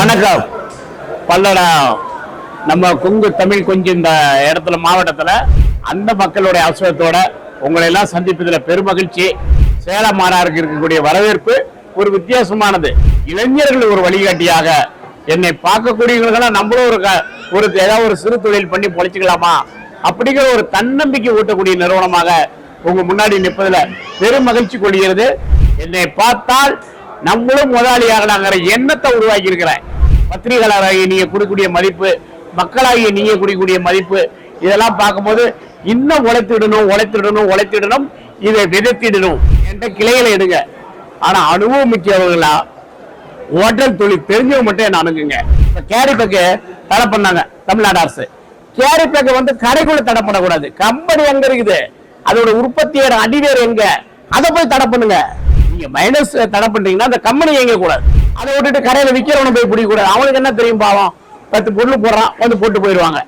வணக்கம். பல்லடா நம்ம கொங்கு தமிழ் கொஞ்சம் இந்த இடத்துல மாவட்டத்துல அந்த மக்களுடைய அவசரத்தோட உங்களை எல்லாம் சந்திப்பதில் பெருமகிழ்ச்சி. சேலம் மாநகருக்கு இருக்கக்கூடிய வரவேற்பு ஒரு வித்தியாசமானது. இளைஞர்கள் ஒரு வழிகாட்டியாக என்னை பார்க்கக்கூடியவர்களெல்லாம் நம்மளும் ஒரு ஏதாவது ஒரு சிறு தொழில் பண்ணி பொழைச்சிக்கலாமா அப்படிங்கிற ஒரு தன்னம்பிக்கை ஊட்டக்கூடிய நிறுவனமாக உங்க முன்னாடி நிற்பதில் பெரும் மகிழ்ச்சி கொள்கிறது. என்னை பார்த்தால் நம்மளும் முதலாளியாகலாங்கிற எண்ணத்தை உருவாக்கி இருக்கிறேன். பத்திரிகையாளராகிய நீங்க கொடுக்கக்கூடிய மதிப்பு, மக்களாகிய நீங்க கொடுக்கக்கூடிய மதிப்பு, இதெல்லாம் பார்க்கும்போது இன்னும் உழைத்திடணும், இதை விதைத்திடணும் என்ற கிளைகளை எடுங்க. ஆனா அனுபவம் மிக்கவர்களா ஹோட்டல் தொழில் தெரிஞ்சவங்க மட்டும் என்ன அணுகுங்க. கேரி பேக்கு தடை பண்ணாங்க தமிழ்நாடு அரசு. கேரி பேக்கை கடைக்குள்ள தடை பண்ணக்கூடாது. கம்பெனி எங்க இருக்குது, அதோட உற்பத்தியோட அடிவேர் எங்க, அதை போய் தடை பண்ணுங்க. நீங்க மைனஸ் தடை பண்றீங்கன்னா அந்த கம்பெனி எங்க கூடாது. அதை விட்டுட்டு கடையில விக்கிறவனை போய் பிடிக்க கூடாது. அவனுக்கு என்ன தெரியும், பாவம் 10 பொருள் போடுறான், போட்டு போயிடுவாங்க.